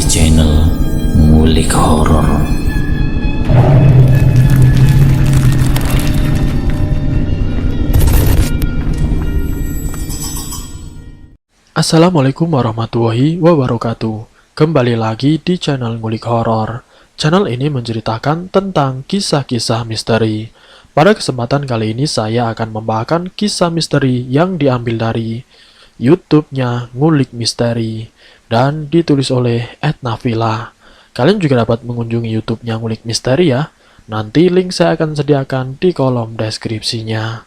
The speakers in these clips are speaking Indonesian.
channel Ngulik Horor. Assalamualaikum warahmatullahi wabarakatuh. Kembali lagi di channel Ngulik Horor. Channel ini menceritakan tentang kisah-kisah misteri. Pada kesempatan kali ini saya akan membawakan kisah misteri yang diambil dari YouTube-nya Ngulik Misteri dan ditulis oleh @nafila. Kalian juga dapat mengunjungi YouTube-nya Ngulik Misteri ya. Nanti link saya akan sediakan di kolom deskripsinya.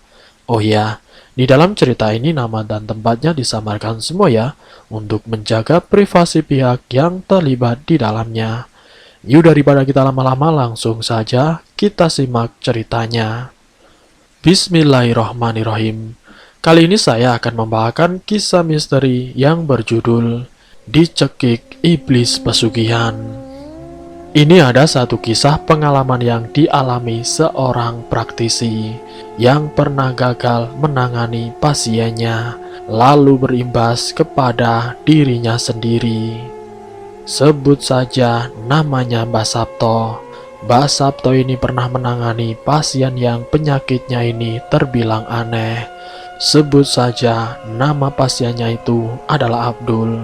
Oh ya, di dalam cerita ini nama dan tempatnya disamarkan semua ya, untuk menjaga privasi pihak yang terlibat di dalamnya. Yuk daripada kita lama-lama langsung saja kita simak ceritanya. Bismillahirrahmanirrahim. Kali ini saya akan membawakan kisah misteri yang berjudul Dicekik Iblis Pesugihan. Ini ada satu kisah pengalaman yang dialami seorang praktisi yang pernah gagal menangani pasiennya, lalu berimbas kepada dirinya sendiri. Sebut saja namanya Mbah Sabto. Mbah Sabto ini pernah menangani pasien yang penyakitnya ini terbilang aneh. Sebut saja nama pasiennya itu adalah Abdul.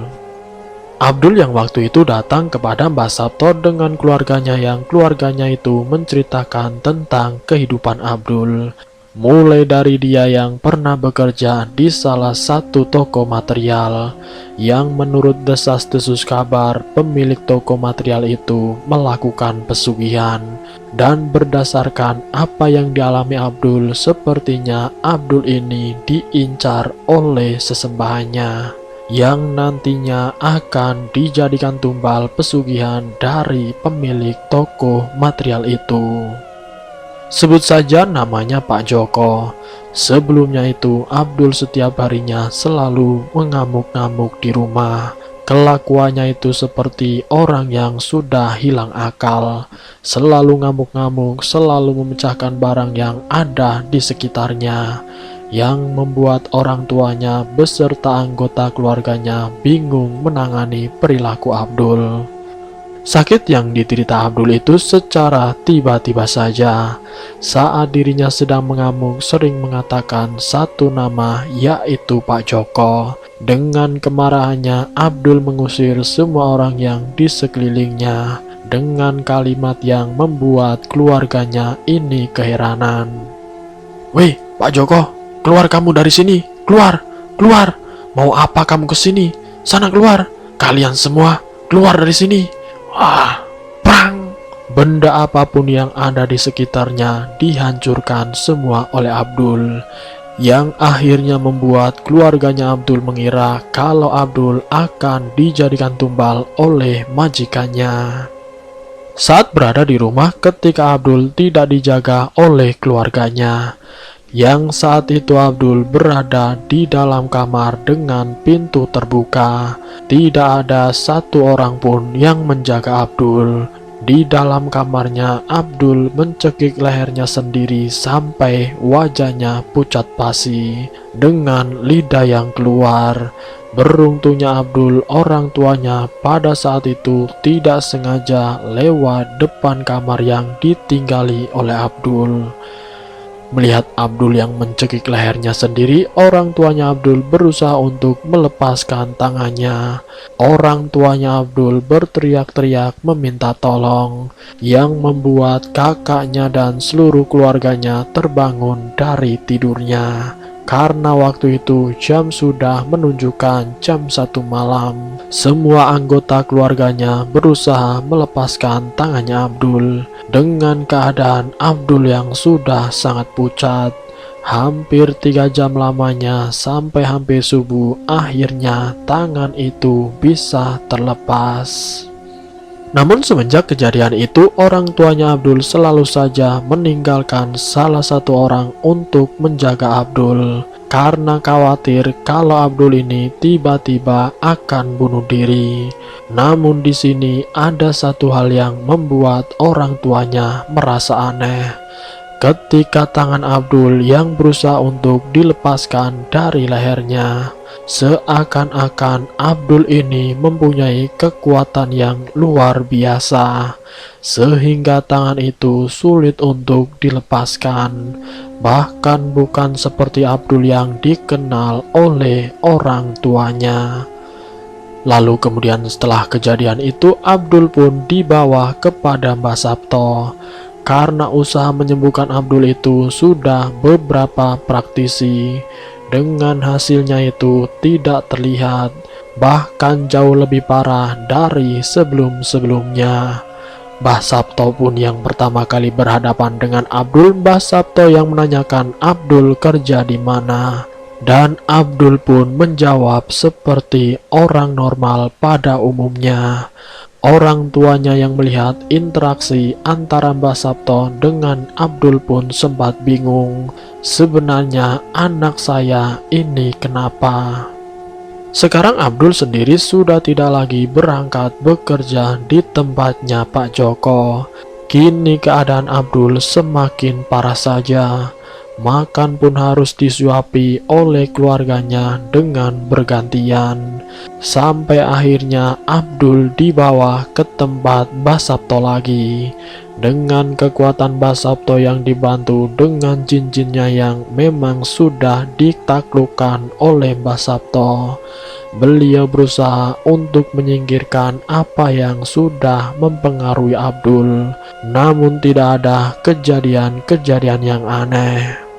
Abdul yang waktu itu datang kepada Mbah Sabto dengan keluarganya yang keluarganya itu menceritakan tentang kehidupan Abdul. Mulai dari dia yang pernah bekerja di salah satu toko material yang menurut desas-desus kabar pemilik toko material itu melakukan pesugihan. Dan berdasarkan apa yang dialami Abdul, sepertinya Abdul ini diincar oleh sesembahannya yang nantinya akan dijadikan tumbal pesugihan dari pemilik toko material itu. Sebut saja namanya Pak Joko. Sebelumnya itu Abdul setiap harinya selalu mengamuk-ngamuk di rumah. Kelakuannya itu seperti orang yang sudah hilang akal. Selalu ngamuk-ngamuk, selalu memecahkan barang yang ada di sekitarnya, yang membuat orang tuanya beserta anggota keluarganya bingung menangani perilaku Abdul. Sakit yang diderita Abdul itu secara tiba-tiba saja. Saat dirinya sedang mengamuk, sering mengatakan satu nama, yaitu Pak Joko. Dengan kemarahannya, Abdul mengusir semua orang yang di sekelilingnya dengan kalimat yang membuat keluarganya ini keheranan. "Weh, Pak Joko, keluar kamu dari sini, keluar, keluar. Mau apa kamu ke sini? Sana keluar. Kalian semua keluar dari sini." Wah, bang! Benda apapun yang ada di sekitarnya dihancurkan semua oleh Abdul, yang akhirnya membuat keluarganya Abdul mengira kalau Abdul akan dijadikan tumbal oleh majikannya. Saat berada di rumah ketika Abdul tidak dijaga oleh keluarganya, yang saat itu Abdul berada di dalam kamar dengan pintu terbuka. Tidak ada satu orang pun yang menjaga Abdul. Di dalam kamarnya, Abdul mencekik lehernya sendiri sampai wajahnya pucat pasi dengan lidah yang keluar. Beruntungnya Abdul, orang tuanya pada saat itu tidak sengaja lewat depan kamar yang ditinggali oleh Abdul. Melihat Abdul yang mencekik lehernya sendiri, orang tuanya Abdul berusaha untuk melepaskan tangannya. Orang tuanya Abdul berteriak-teriak meminta tolong, yang membuat kakaknya dan seluruh keluarganya terbangun dari tidurnya. Karena waktu itu jam sudah menunjukkan jam 1 malam. Semua anggota keluarganya berusaha melepaskan tangannya Abdul. Dengan keadaan Abdul yang sudah sangat pucat, hampir 3 jam lamanya sampai hampir subuh, akhirnya tangan itu bisa terlepas. Namun semenjak kejadian itu, orang tuanya Abdul selalu saja meninggalkan salah satu orang untuk menjaga Abdul, karena khawatir kalau Abdul ini tiba-tiba akan bunuh diri. Namun di sini ada satu hal yang membuat orang tuanya merasa aneh. Ketika tangan Abdul yang berusaha untuk dilepaskan dari lehernya, Seakan-akan Abdul ini mempunyai kekuatan yang luar biasa, sehingga tangan itu sulit untuk dilepaskan. Bahkan bukan seperti Abdul yang dikenal oleh orang tuanya. Lalu kemudian setelah kejadian itu, Abdul pun dibawa kepada Mbah Sabto. Karena usaha menyembuhkan Abdul itu sudah beberapa praktisi, dengan hasilnya itu tidak terlihat, bahkan jauh lebih parah dari sebelum-sebelumnya. Mbah Sabto pun yang pertama kali berhadapan dengan Abdul, Mbah Sabto yang menanyakan Abdul kerja di mana. Dan Abdul pun menjawab seperti orang normal pada umumnya. Orang tuanya yang melihat interaksi antara Mbah Sabto dengan Abdul pun sempat bingung. Sebenarnya anak saya ini kenapa? Sekarang Abdul sendiri sudah tidak lagi berangkat bekerja di tempatnya Pak Joko. Kini keadaan Abdul semakin parah saja. Makan pun harus disuapi oleh keluarganya dengan bergantian. Sampai akhirnya Abdul dibawa ke tempat Mbah Sabto lagi. Dengan kekuatan Mbah Sabto yang dibantu dengan jin-jinnya yang memang sudah ditaklukkan oleh Mbah Sabto, beliau berusaha untuk menyingkirkan apa yang sudah mempengaruhi Abdul. Namun tidak ada kejadian-kejadian yang aneh.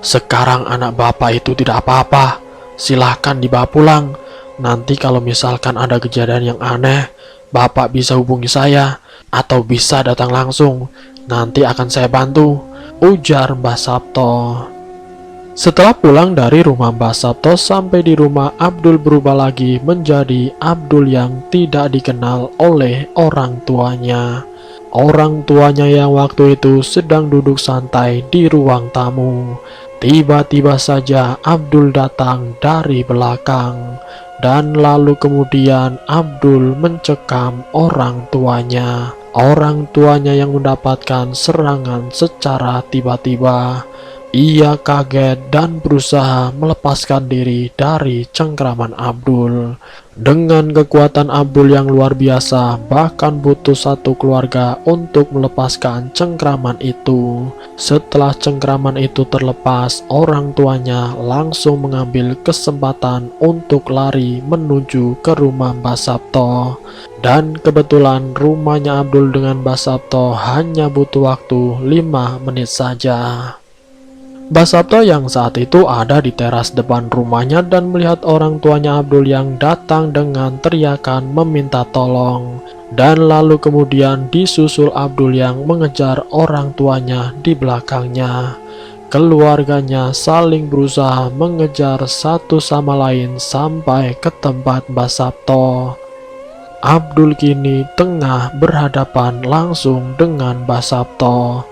Sekarang anak bapak itu tidak apa-apa, silahkan dibawa pulang. Nanti kalau misalkan ada kejadian yang aneh, bapak bisa hubungi saya, atau bisa datang langsung, nanti akan saya bantu, ujar Mbah Sabto. Setelah pulang dari rumah Mbah Sabto, sampai di rumah Abdul berubah lagi menjadi Abdul yang tidak dikenal oleh orang tuanya. Orang tuanya yang waktu itu sedang duduk santai di ruang tamu. Tiba-tiba saja Abdul datang dari belakang, dan lalu kemudian Abdul mencekam orang tuanya. Orang tuanya yang mendapatkan serangan secara tiba-tiba. Ia kaget dan berusaha melepaskan diri dari cengkraman Abdul. Dengan kekuatan Abdul yang luar biasa, bahkan butuh satu keluarga untuk melepaskan cengkraman itu. Setelah cengkraman itu terlepas, orang tuanya langsung mengambil kesempatan untuk lari menuju ke rumah Mbah Sabto. Dan kebetulan rumahnya Abdul dengan Mbah Sabto hanya butuh waktu 5 menit saja. Mbah Sabto yang saat itu ada di teras depan rumahnya dan melihat orang tuanya Abdul yang datang dengan teriakan meminta tolong. Dan lalu kemudian disusul Abdul yang mengejar orang tuanya di belakangnya. Keluarganya saling berusaha mengejar satu sama lain sampai ke tempat Mbah Sabto. Abdul kini tengah berhadapan langsung dengan Mbah Sabto.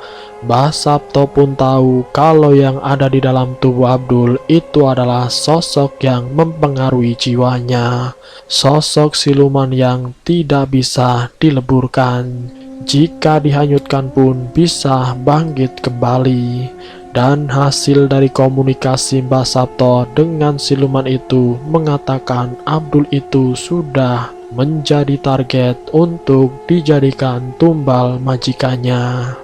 Mbah Sabto pun tahu kalau yang ada di dalam tubuh Abdul itu adalah sosok yang mempengaruhi jiwanya. Sosok siluman yang tidak bisa dileburkan. Jika dihanyutkan pun bisa bangkit kembali. Dan hasil dari komunikasi Mbah Sabto dengan siluman itu mengatakan Abdul itu sudah menjadi target untuk dijadikan tumbal majikannya.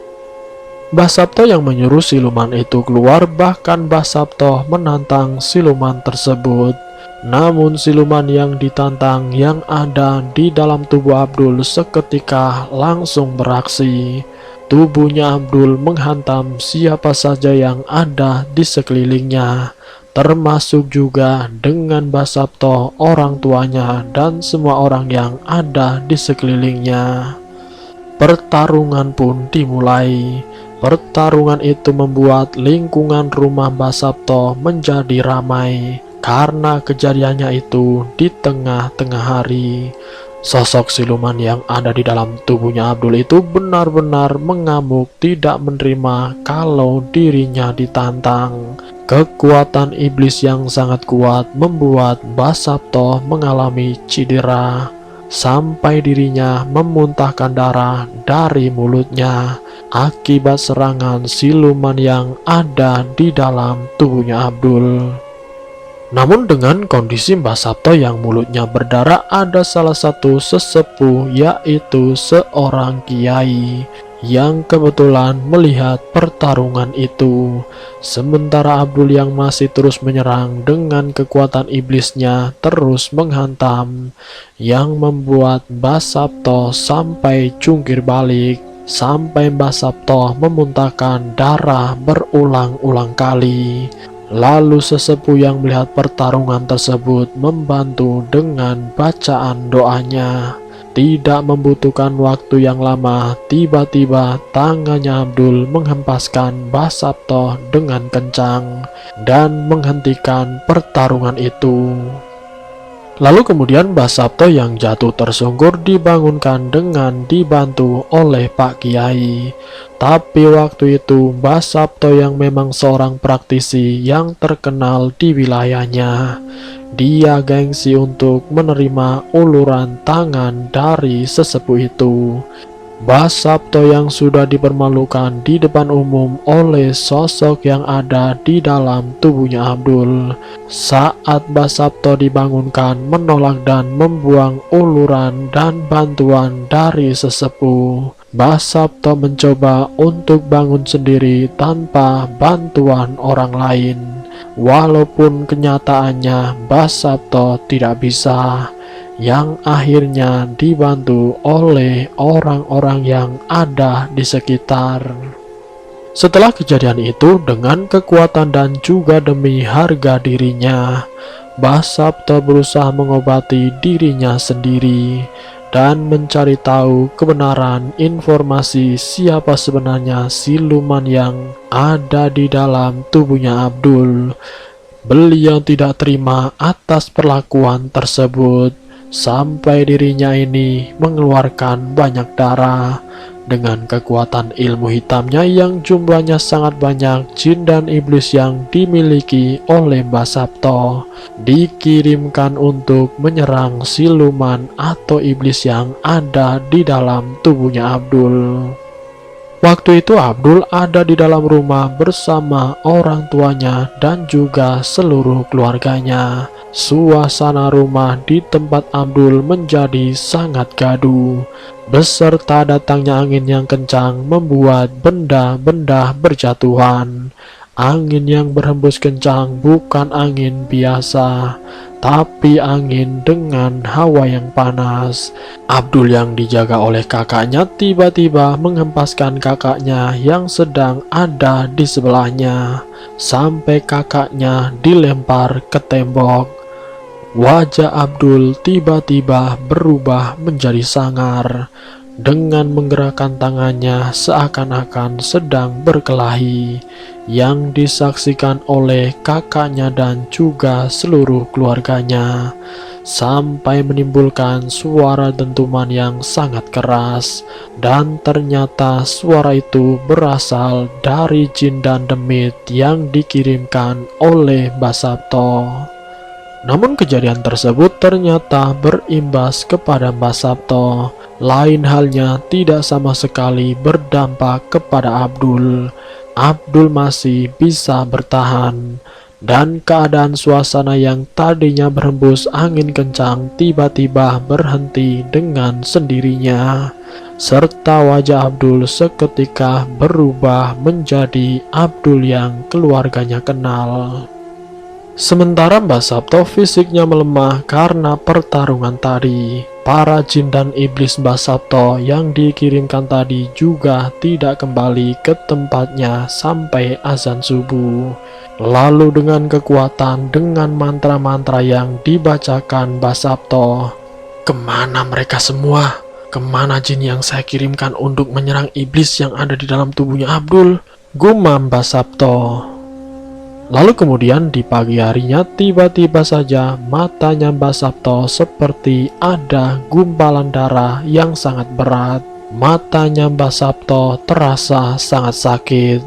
Mbah Sabto yang menyuruh siluman itu keluar, bahkan Mbah Sabto menantang siluman tersebut. Namun siluman yang ditantang yang ada di dalam tubuh Abdul seketika langsung beraksi. Tubuhnya Abdul menghantam siapa saja yang ada di sekelilingnya, termasuk juga dengan Mbah Sabto, orang tuanya, dan semua orang yang ada di sekelilingnya. Pertarungan pun dimulai. Pertarungan itu membuat lingkungan rumah Mbah Sabto menjadi ramai karena kejadiannya itu di tengah-tengah hari. Sosok siluman yang ada di dalam tubuhnya Abdul itu benar-benar mengamuk, tidak menerima kalau dirinya ditantang. Kekuatan iblis yang sangat kuat membuat Mbah Sabto mengalami cedera, sampai dirinya memuntahkan darah dari mulutnya akibat serangan siluman yang ada di dalam tubuhnya Abdul. Namun dengan kondisi Mbah Sabto yang mulutnya berdarah, ada salah satu sesepuh, yaitu seorang kiai yang kebetulan melihat pertarungan itu. Sementara Abdul yang masih terus menyerang dengan kekuatan iblisnya terus menghantam, yang membuat Mbah Sabto sampai jungkir balik, sampai Mbah Sabto memuntahkan darah berulang-ulang kali. Lalu sesepuh yang melihat pertarungan tersebut membantu dengan bacaan doanya. Tidak membutuhkan waktu yang lama, tiba-tiba tangannya Abdul menghempaskan Mbah Sabto dengan kencang dan menghentikan pertarungan itu. Lalu kemudian Mbah Sabto yang jatuh tersungkur dibangunkan dengan dibantu oleh Pak Kiai. Tapi waktu itu Mbah Sabto yang memang seorang praktisi yang terkenal di wilayahnya, dia gengsi untuk menerima uluran tangan dari sesepuh itu. Mbah Sabto yang sudah dipermalukan di depan umum oleh sosok yang ada di dalam tubuhnya Abdul. Saat Mbah Sabto dibangunkan, menolak dan membuang uluran dan bantuan dari sesepuh, Mbah Sabto mencoba untuk bangun sendiri tanpa bantuan orang lain. Walaupun kenyataannya Mbah Sabto tidak bisa, yang akhirnya dibantu oleh orang-orang yang ada di sekitar. Setelah kejadian itu, dengan kekuatan dan juga demi harga dirinya, Mbah Sabto berusaha mengobati dirinya sendiri dan mencari tahu kebenaran informasi siapa sebenarnya siluman yang ada di dalam tubuhnya Abdul. Beliau tidak terima atas perlakuan tersebut, sampai dirinya ini mengeluarkan banyak darah. Dengan kekuatan ilmu hitamnya yang jumlahnya sangat banyak, jin dan iblis yang dimiliki oleh Mbah Sabto dikirimkan untuk menyerang siluman atau iblis yang ada di dalam tubuhnya Abdul. Waktu itu Abdul ada di dalam rumah bersama orang tuanya dan juga seluruh keluarganya. Suasana rumah di tempat Abdul menjadi sangat gaduh. Beserta datangnya angin yang kencang membuat benda-benda berjatuhan. Angin yang berhembus kencang bukan angin biasa, tapi angin dengan hawa yang panas. Abdul yang dijaga oleh kakaknya tiba-tiba menghempaskan kakaknya yang sedang ada di sebelahnya, sampai kakaknya dilempar ke tembok. Wajah Abdul tiba-tiba berubah menjadi sangar. Dengan menggerakkan tangannya seakan-akan sedang berkelahi, yang disaksikan oleh kakaknya dan juga seluruh keluarganya, sampai menimbulkan suara dentuman yang sangat keras. Dan ternyata suara itu berasal dari jin dan demit yang dikirimkan oleh Mbah Sabto. Namun kejadian tersebut ternyata berimbas kepada Mbah Sabto. Lain halnya, tidak sama sekali berdampak kepada Abdul. Abdul masih bisa bertahan, dan keadaan suasana yang tadinya berhembus angin kencang tiba-tiba berhenti dengan sendirinya, serta wajah Abdul seketika berubah menjadi Abdul yang keluarganya kenal. Sementara Mbah Sabto fisiknya melemah karena pertarungan tadi. Para jin dan iblis Mbah Sabto yang dikirimkan tadi juga tidak kembali ke tempatnya sampai azan subuh. Lalu dengan kekuatan, dengan mantra-mantra yang dibacakan Mbah Sabto, kemana mereka semua? Kemana jin yang saya kirimkan untuk menyerang iblis yang ada di dalam tubuhnya Abdul? Gumam Mbah Sabto. Lalu kemudian di pagi harinya tiba-tiba saja matanya Mbah Sabto seperti ada gumpalan darah yang sangat berat. Matanya Mbah Sabto terasa sangat sakit.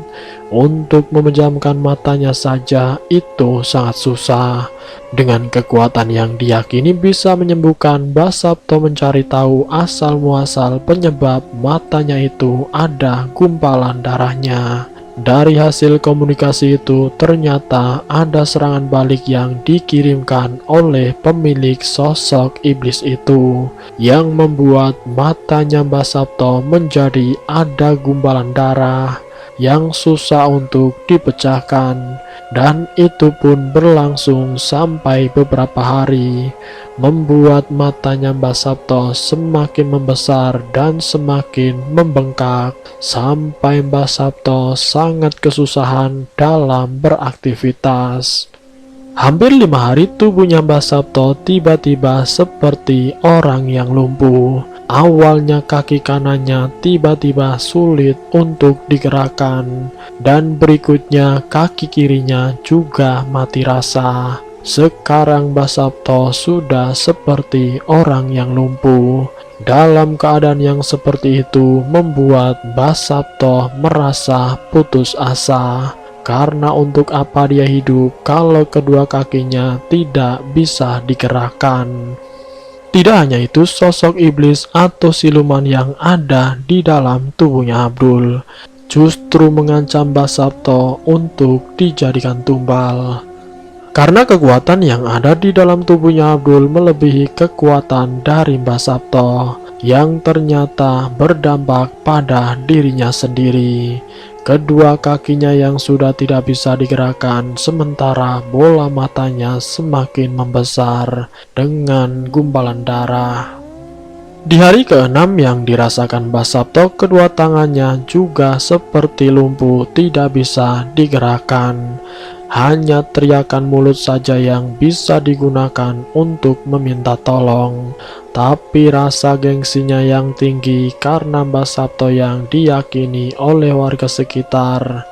Untuk memejamkan matanya saja itu sangat susah. Dengan kekuatan yang diyakini bisa menyembuhkan, Mbah Sabto mencari tahu asal muasal penyebab matanya itu ada gumpalan darahnya. Dari hasil komunikasi itu ternyata ada serangan balik yang dikirimkan oleh pemilik sosok iblis itu, yang membuat matanya Mbah Sabto menjadi ada gumpalan darah yang susah untuk dipecahkan, dan itu pun berlangsung sampai beberapa hari, membuat matanya Mbah Sabto semakin membesar dan semakin membengkak, sampai Mbah Sabto sangat kesusahan dalam beraktivitas. Hampir 5 hari tubuhnya Mbah Sabto tiba-tiba seperti orang yang lumpuh. Awalnya kaki kanannya tiba-tiba sulit untuk digerakkan, dan berikutnya kaki kirinya juga mati rasa. Sekarang Mbah Sabto sudah seperti orang yang lumpuh. Dalam keadaan yang seperti itu membuat Mbah Sabto merasa putus asa. Karena untuk apa dia hidup kalau kedua kakinya tidak bisa digerakkan? Tidak hanya itu, sosok iblis atau siluman yang ada di dalam tubuhnya Abdul justru mengancam Mbah Sabto untuk dijadikan tumbal. Karena kekuatan yang ada di dalam tubuhnya Abdul melebihi kekuatan dari Mbah Sabto, yang ternyata berdampak pada dirinya sendiri. Kedua kakinya yang sudah tidak bisa digerakkan, sementara bola matanya semakin membesar dengan gumpalan darah. Di hari ke-6 yang dirasakan Mbah Sabto, kedua tangannya juga seperti lumpuh, tidak bisa digerakkan. Hanya teriakan mulut saja yang bisa digunakan untuk meminta tolong. Tapi rasa gengsinya yang tinggi karena Mbah Sabto yang diyakini oleh warga sekitar,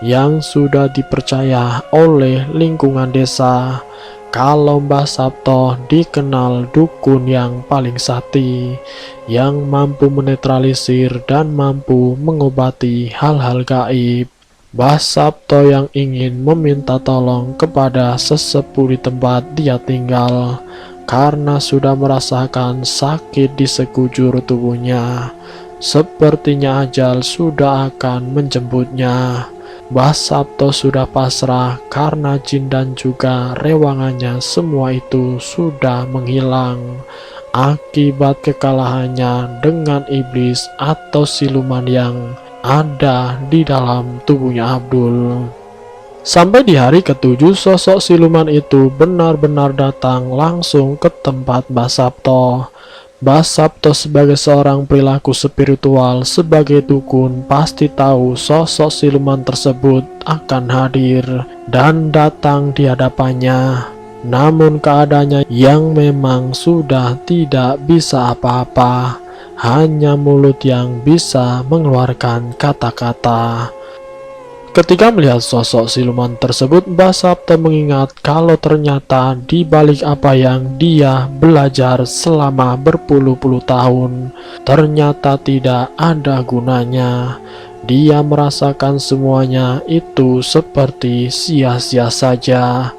yang sudah dipercaya oleh lingkungan desa, kalau Mbah Sabto dikenal dukun yang paling sakti, yang mampu menetralisir dan mampu mengobati hal-hal gaib. Mbah Sabto yang ingin meminta tolong kepada sesepuh di tempat dia tinggal karena sudah merasakan sakit di sekujur tubuhnya. Sepertinya ajal sudah akan menjemputnya. Mbah Sabto sudah pasrah karena jin dan juga rewangannya semua itu sudah menghilang akibat kekalahannya dengan iblis atau siluman yang ada di dalam tubuhnya Abdul. Sampai di hari ke-7, sosok siluman itu benar-benar datang langsung ke tempat Mbah Sabto. Mbah Sabto sebagai seorang perilaku spiritual, sebagai dukun, pasti tahu sosok siluman tersebut akan hadir dan datang di hadapannya. Namun keadaannya yang memang sudah tidak bisa apa-apa, hanya mulut yang bisa mengeluarkan kata-kata. Ketika melihat sosok siluman tersebut, Mbah Sabto mengingat kalau ternyata di balik apa yang dia belajar selama berpuluh-puluh tahun, ternyata tidak ada gunanya. Dia merasakan semuanya itu seperti sia-sia saja.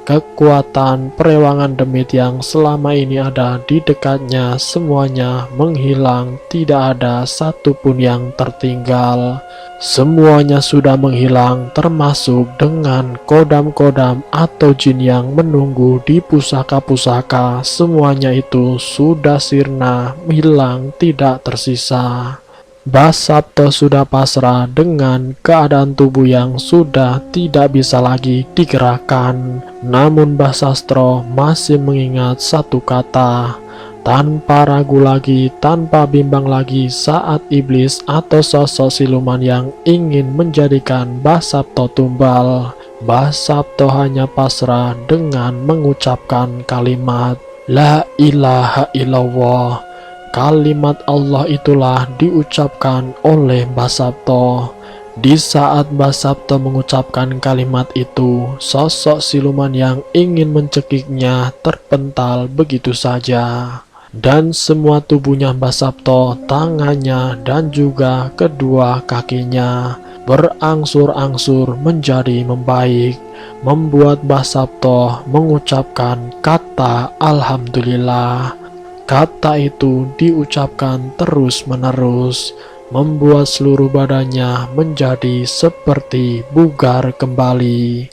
Kekuatan perewangan demit yang selama ini ada di dekatnya semuanya menghilang, tidak ada satupun yang tertinggal. Semuanya sudah menghilang, termasuk dengan kodam-kodam atau jin yang menunggu di pusaka-pusaka. Semuanya itu sudah sirna, hilang, tidak tersisa. Mbah Sabto sudah pasrah dengan keadaan tubuh yang sudah tidak bisa lagi digerakkan. Namun Mbah Sastro masih mengingat satu kata. Tanpa ragu lagi, tanpa bimbang lagi, saat iblis atau sosok siluman yang ingin menjadikan Mbah Sabto tumbal, Mbah Sabto hanya pasrah dengan mengucapkan kalimat La ilaha illallah. Kalimat Allah itulah diucapkan oleh Mbah Sabto. Di saat Mbah Sabto mengucapkan kalimat itu, sosok siluman yang ingin mencekiknya terpental begitu saja. Dan semua tubuhnya Mbah Sabto, tangannya dan juga kedua kakinya berangsur-angsur menjadi membaik, membuat Mbah Sabto mengucapkan kata Alhamdulillah. Kata itu diucapkan terus-menerus, membuat seluruh badannya menjadi seperti bugar kembali.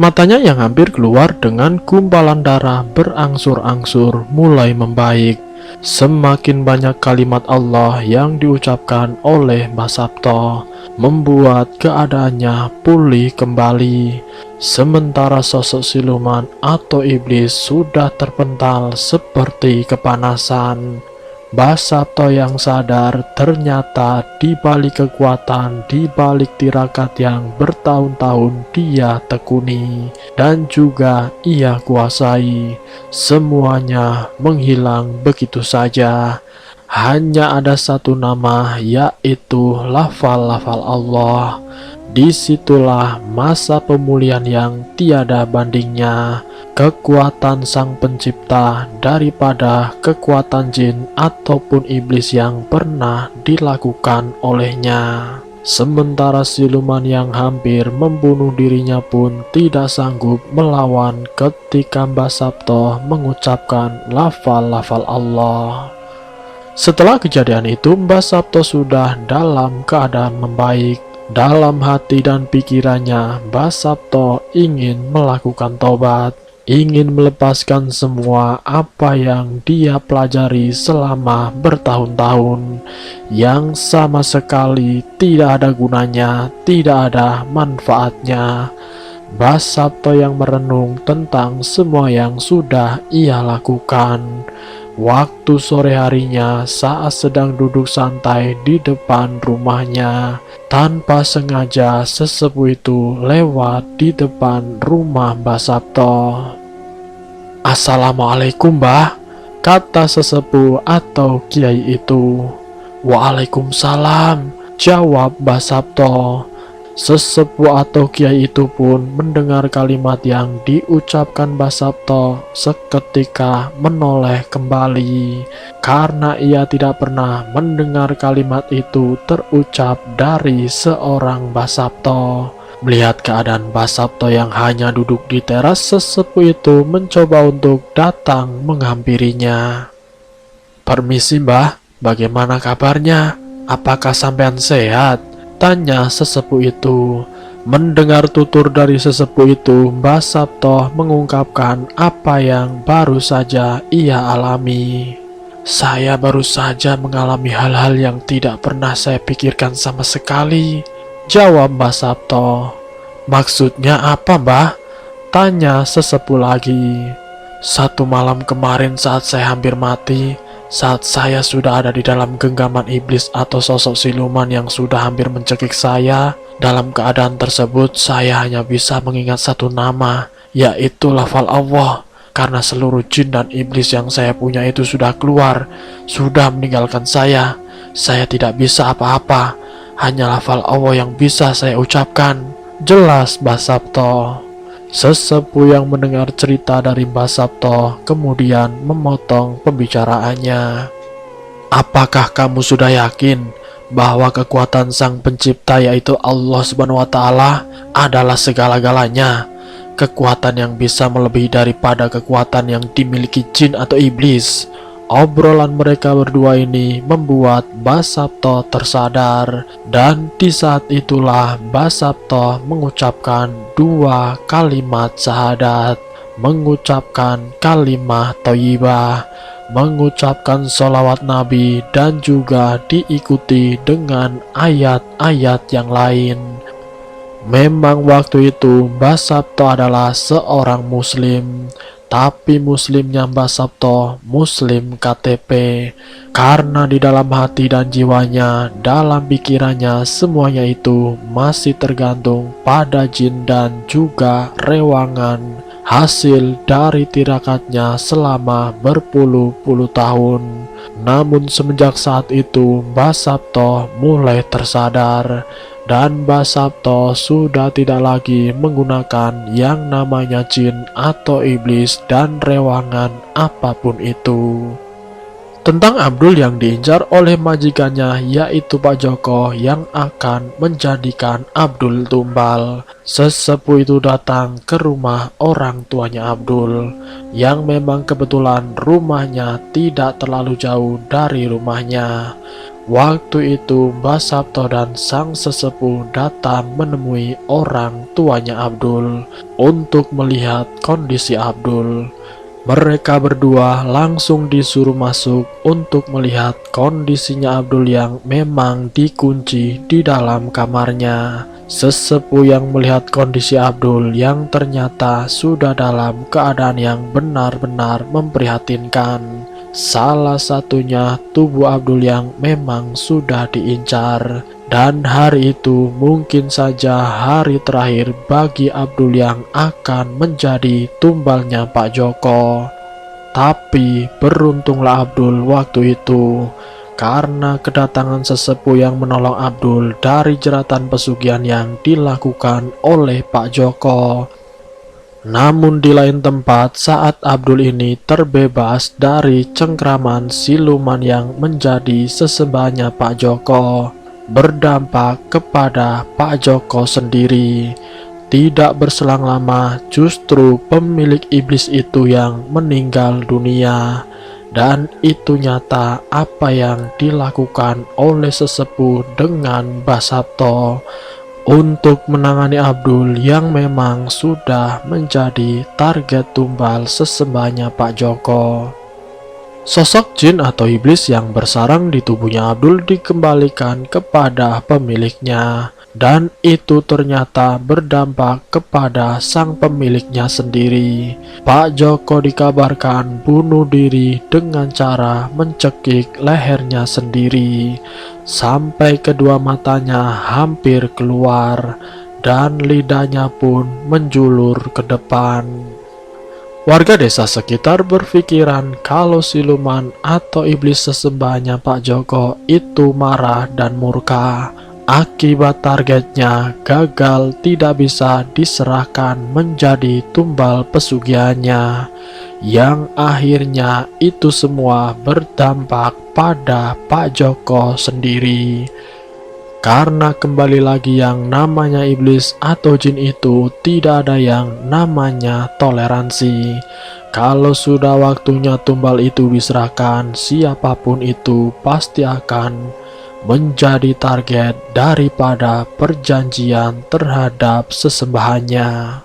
Matanya yang hampir keluar dengan gumpalan darah berangsur-angsur mulai membaik. Semakin banyak kalimat Allah yang diucapkan oleh Mbah Sabto membuat keadaannya pulih kembali. Sementara sosok siluman atau iblis sudah terpental seperti kepanasan. Mbah Sabto yang sadar ternyata di balik kekuatan, di balik tirakat yang bertahun-tahun dia tekuni dan juga ia kuasai, semuanya menghilang begitu saja. Hanya ada satu nama, yaitu lafal-lafal Allah. Disitulah masa pemulihan yang tiada bandingnya. Kekuatan sang pencipta daripada kekuatan jin ataupun iblis yang pernah dilakukan olehnya. Sementara siluman yang hampir membunuh dirinya pun tidak sanggup melawan ketika Mbah Sabto mengucapkan lafal-lafal Allah. Setelah kejadian itu, Mbah Sabto sudah dalam keadaan membaik. Dalam hati dan pikirannya, Mbah Sabto ingin melakukan tobat, ingin melepaskan semua apa yang dia pelajari selama bertahun-tahun, yang sama sekali tidak ada gunanya, tidak ada manfaatnya. Mbah Sabto yang merenung tentang semua yang sudah ia lakukan. Waktu sore harinya saat sedang duduk santai di depan rumahnya, tanpa sengaja sesepuh itu lewat di depan rumah Mbah Sabto. "Assalamualaikum, Mbah," kata sesepuh atau kiai itu. "Waalaikumsalam," jawab Mbah Sabto. Sesepuh atau kiai itu pun mendengar kalimat yang diucapkan Mbah Sabto seketika menoleh kembali, karena ia tidak pernah mendengar kalimat itu terucap dari seorang Mbah Sabto. Melihat keadaan Mbah Sabto yang hanya duduk di teras, sesepuh itu mencoba untuk datang menghampirinya. "Permisi, Mbah, bagaimana kabarnya? Apakah sampean sehat?" tanya sesepuh itu. Mendengar tutur dari sesepuh itu, Mbah Sabto mengungkapkan apa yang baru saja ia alami. "Saya baru saja mengalami hal-hal yang tidak pernah saya pikirkan sama sekali," jawab Mbah Sabto. "Maksudnya apa, Mbah?" tanya sesepuh lagi. "Satu malam kemarin saat saya hampir mati, saat saya sudah ada di dalam genggaman iblis atau sosok siluman yang sudah hampir mencekik saya, dalam keadaan tersebut saya hanya bisa mengingat satu nama, yaitu lafal Allah. Karena seluruh jin dan iblis yang saya punya itu sudah keluar, sudah meninggalkan saya tidak bisa apa-apa, hanya lafal Allah yang bisa saya ucapkan," jelas Mbah Sabto. Sesepuh yang mendengar cerita dari Mbah Sabto kemudian memotong pembicaraannya. "Apakah kamu sudah yakin bahwa kekuatan sang pencipta yaitu Allah Subhanahu wa Ta'ala adalah segala-galanya? Kekuatan yang bisa melebihi daripada kekuatan yang dimiliki jin atau iblis?" Obrolan mereka berdua ini membuat Mbah Sabto tersadar, dan di saat itulah Mbah Sabto mengucapkan dua kalimat syahadat, mengucapkan kalimat thayyibah, mengucapkan sholawat Nabi, dan juga diikuti dengan ayat-ayat yang lain. Memang waktu itu Mbah Sabto adalah seorang muslim, tapi muslimnya Mbah Sabto muslim KTP, karena di dalam hati dan jiwanya, dalam pikirannya, semuanya itu masih tergantung pada jin dan juga rewangan hasil dari tirakatnya selama berpuluh-puluh tahun. Namun semenjak saat itu Mbah Sabto mulai tersadar, dan Mbah Sabto sudah tidak lagi menggunakan yang namanya jin atau iblis dan rewangan apapun itu. Tentang Abdul yang diincar oleh majikannya, yaitu Pak Joko, yang akan menjadikan Abdul tumbal. Sesepuh itu datang ke rumah orang tuanya Abdul, yang memang kebetulan rumahnya tidak terlalu jauh dari rumahnya. Waktu itu Mbah Sabto dan sang sesepuh datang menemui orang tuanya Abdul untuk melihat kondisi Abdul. Mereka berdua langsung disuruh masuk untuk melihat kondisinya Abdul yang memang dikunci di dalam kamarnya. Sesepuh yang melihat kondisi Abdul yang ternyata sudah dalam keadaan yang benar-benar memprihatinkan. Salah satunya tubuh Abdul yang memang sudah diincar. Dan hari itu mungkin saja hari terakhir bagi Abdul yang akan menjadi tumbalnya Pak Joko. Tapi beruntunglah Abdul waktu itu, karena kedatangan sesepuh yang menolong Abdul dari jeratan pesugihan yang dilakukan oleh Pak Joko. Namun di lain tempat, saat Abdul ini terbebas dari cengkraman siluman yang menjadi sesembahnya Pak Joko, berdampak kepada Pak Joko sendiri. Tidak berselang lama, justru pemilik iblis itu yang meninggal dunia. Dan itu nyata apa yang dilakukan oleh sesepuh dengan Mbah Sabto untuk menangani Abdul yang memang sudah menjadi target tumbal sesembahnya Pak Joko. Sosok jin atau iblis yang bersarang di tubuhnya Abdul dikembalikan kepada pemiliknya, dan itu ternyata berdampak kepada sang pemiliknya sendiri. Pak Joko dikabarkan bunuh diri dengan cara mencekik lehernya sendiri sampai kedua matanya hampir keluar dan lidahnya pun menjulur ke depan. Warga desa sekitar berpikiran kalau siluman atau iblis sesembahnya Pak Joko itu marah dan murka. Akibat targetnya gagal tidak bisa diserahkan menjadi tumbal pesugihannya, yang akhirnya itu semua berdampak pada Pak Joko sendiri. Karena kembali lagi yang namanya iblis atau jin itu tidak ada yang namanya toleransi. Kalau sudah waktunya tumbal itu diserahkan, siapapun itu pasti akan menjadi target daripada perjanjian terhadap sesembahannya.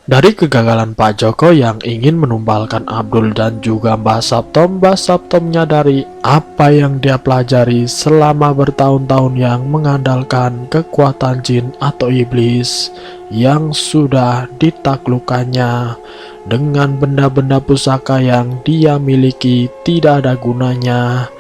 Dari kegagalan Pak Joko yang ingin menumbalkan Abdul dan juga Mbah Sabto menyadari apa yang dia pelajari selama bertahun-tahun yang mengandalkan kekuatan jin atau iblis yang sudah ditaklukkannya. Dengan benda-benda pusaka yang dia miliki tidak ada gunanya.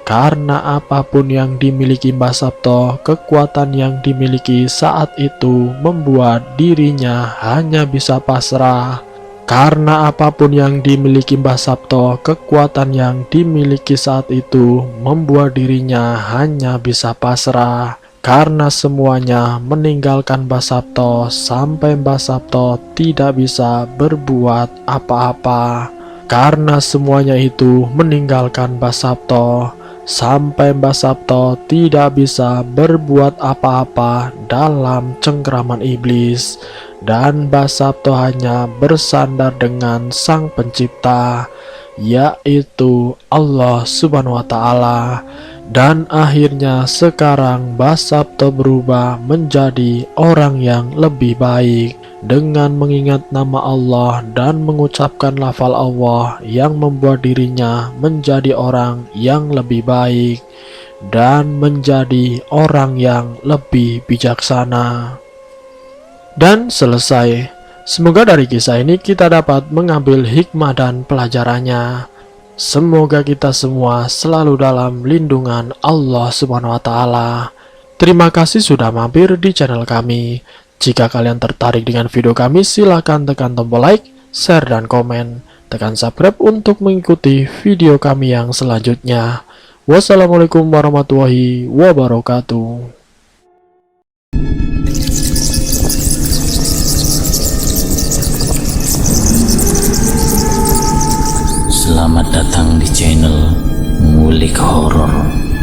Karena apapun yang dimiliki Mbah Sabto, kekuatan yang dimiliki saat itu membuat dirinya hanya bisa pasrah. Karena apapun yang dimiliki Mbah Sabto, kekuatan yang dimiliki saat itu membuat dirinya hanya bisa pasrah. Karena semuanya meninggalkan Mbah Sabto sampai Mbah Sabto tidak bisa berbuat apa-apa. Karena semuanya itu meninggalkan Mbah Sabto sampai Mbah Sabto tidak bisa berbuat apa-apa dalam cengkraman iblis, dan Mbah Sabto hanya bersandar dengan Sang Pencipta, yaitu Allah Subhanahu wa Ta'ala. Dan akhirnya sekarang Mbah Sabto berubah menjadi orang yang lebih baik dengan mengingat nama Allah dan mengucapkan lafal Allah yang membuat dirinya menjadi orang yang lebih baik dan menjadi orang yang lebih bijaksana. Dan selesai. Semoga dari kisah ini kita dapat mengambil hikmah dan pelajarannya. Semoga kita semua selalu dalam lindungan Allah Subhanahu wa Ta'ala. Terima kasih sudah mampir di channel kami. Jika kalian tertarik dengan video kami, silakan tekan tombol like, share, dan komen. Tekan subscribe untuk mengikuti video kami yang selanjutnya. Wassalamualaikum warahmatullahi wabarakatuh. Selamat datang di channel Ngulik Horor.